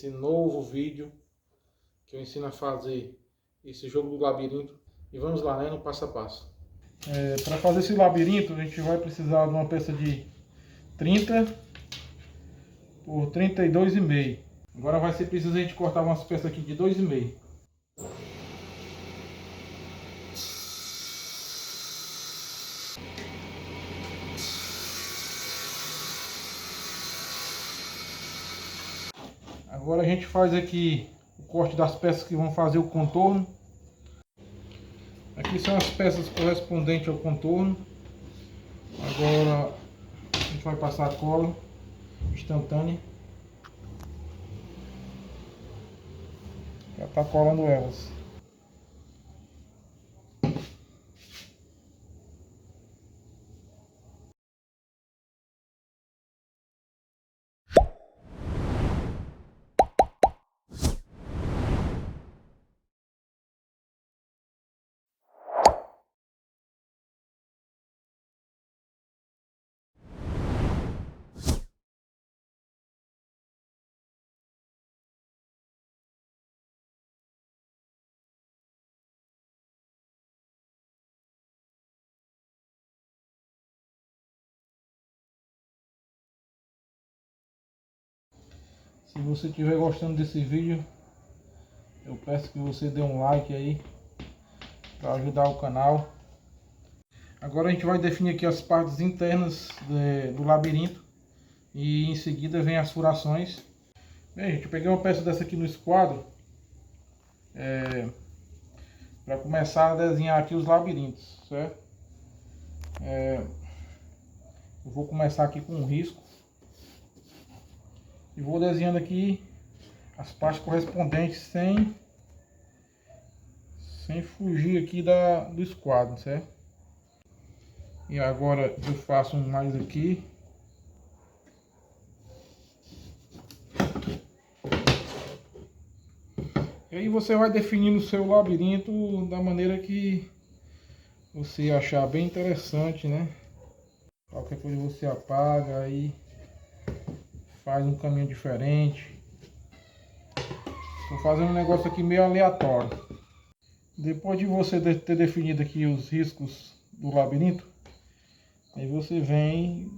nesse novo vídeo que eu ensino a fazer esse jogo do labirinto. E vamos lá, né, no passo a passo. Para fazer esse labirinto, a gente vai precisar de uma peça de 30 por 32,5. Agora vai ser preciso a gente cortar umas peças aqui de 2,5. Agora a gente faz aqui o corte das peças que vão fazer o contorno. Aqui são as peças correspondentes ao contorno. Agora a gente vai passar a cola instantânea. Já está colando elas. Se você estiver gostando desse vídeo, eu peço que você dê um like aí para ajudar o canal. Agora a gente vai definir aqui as partes internas do labirinto e em seguida vem as furações. Bem, gente, eu peguei uma peça dessa aqui no esquadro para começar a desenhar aqui os labirintos, certo? Eu vou começar aqui com um risco e vou desenhando aqui as partes correspondentes sem fugir aqui do esquadro, certo? E agora eu faço um mais aqui. E aí você vai definindo o seu labirinto da maneira que você achar bem interessante, né? Qualquer coisa você apaga aí, faz um caminho diferente. Estou fazendo um negócio aqui meio aleatório. Depois de você ter definido aqui os riscos do labirinto, aí você vem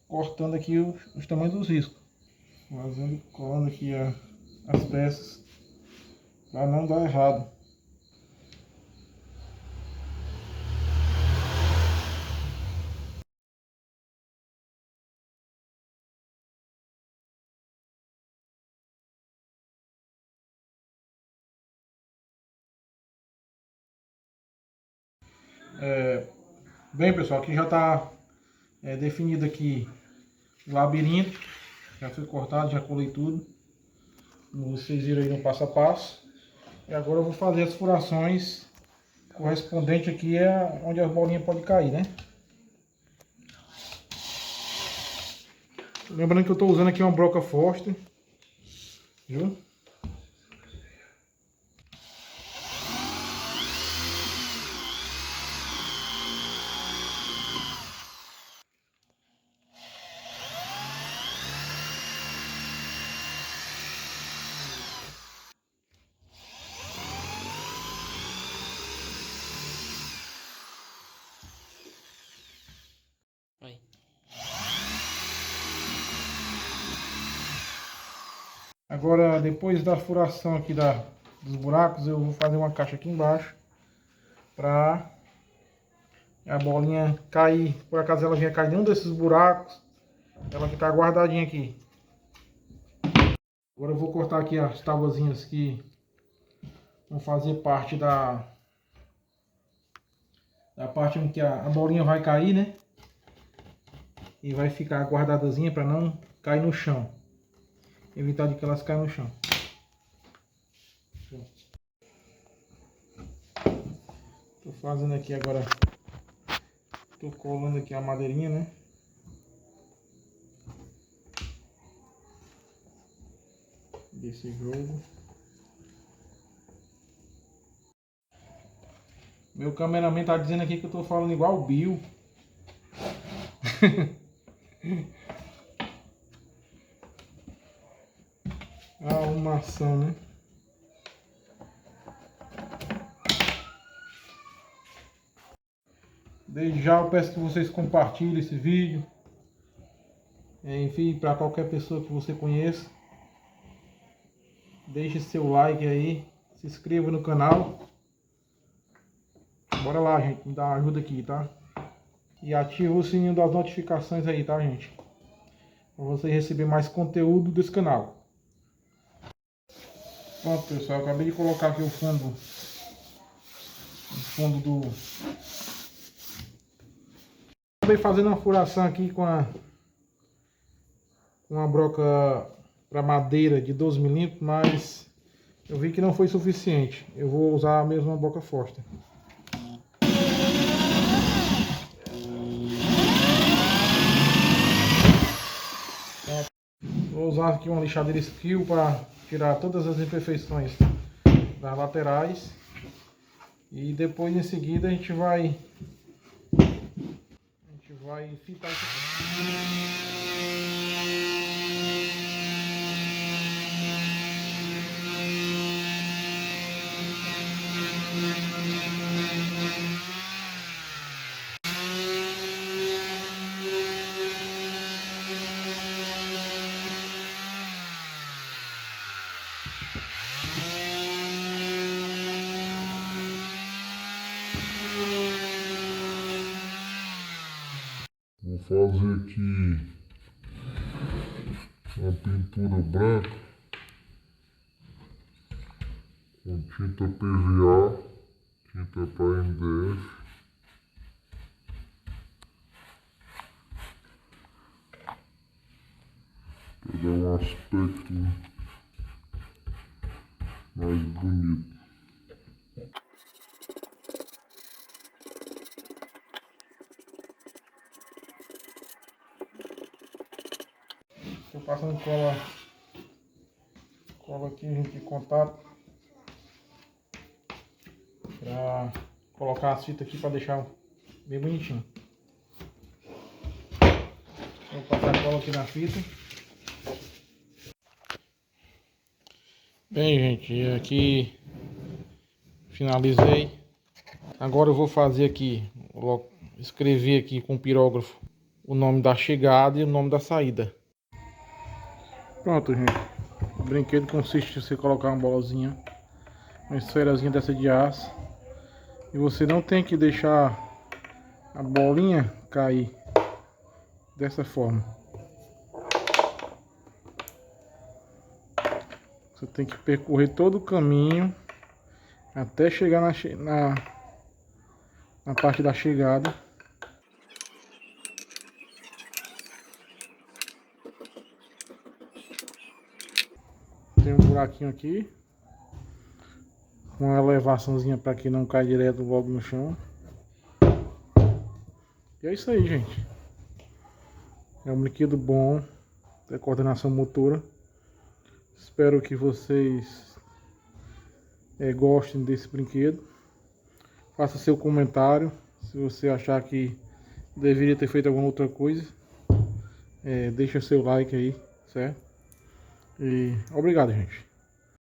cortando aqui os tamanhos dos riscos, colando aqui as peças para não dar errado. Bem, pessoal, aqui já está definido aqui o labirinto, já foi cortado, já colei tudo, como vocês viram aí no passo a passo. E agora eu vou fazer as furações correspondente aqui onde as bolinhas podem cair, né? Lembrando que eu estou usando aqui uma broca Foster, viu? Agora, depois da furação aqui dos buracos, eu vou fazer uma caixa aqui embaixo para a bolinha cair. Por acaso ela vier cair em um desses buracos, ela ficar guardadinha aqui. Agora eu vou cortar aqui as tabuazinhas que vão fazer parte da parte em que a bolinha vai cair, né? E vai ficar guardadazinha para não cair no chão. Evitar de que elas caiam no chão. Tô fazendo aqui agora. Tô colando aqui a madeirinha, né? Desse jogo. Meu cameraman tá dizendo aqui que eu tô falando igual o Bill. arrumação, né? Desde já eu peço que vocês compartilhem esse vídeo. Enfim, para qualquer pessoa que você conheça. Deixe seu like aí. Se inscreva no canal. Bora lá, gente. Me dá uma ajuda aqui, tá? E ativa o sininho das notificações aí, tá, gente? Para você receber mais conteúdo desse canal. Pronto, pessoal. Acabei de colocar aqui o fundo do... Acabei fazendo uma furação aqui com uma broca para madeira de 12 mm, mas eu vi que não foi suficiente. Eu vou usar a mesma broca Foster. Vou usar aqui uma lixadeira Skill para tirar todas as imperfeições das laterais. E depois, em seguida, a gente vai fitar isso aqui. Vou fazer aqui uma pintura branca com tinta PVA, tinta para MDF. Para dar um aspecto mais bonito. Estou passando cola aqui, gente, de contato, para colocar as fitas aqui para deixar bem bonitinho. Vou passar cola aqui na fita. Bem, gente, aqui finalizei. Agora eu vou fazer aqui, escrever aqui com o pirógrafo o nome da chegada e o nome da saída. Pronto, gente. O brinquedo consiste em você colocar uma bolazinha, uma esferazinha dessa de aço, e você não tem que deixar a bolinha cair dessa forma. Você tem que percorrer todo o caminho até chegar na parte da chegada. Tem um buraquinho aqui, uma elevaçãozinha para que não caia direto logo no chão. E é isso aí, gente. É um brinquedo bom, tem coordenação motora. Espero que vocês gostem desse brinquedo. Faça seu comentário se você achar que deveria ter feito alguma outra coisa. Deixa seu like aí, certo? E obrigado, gente.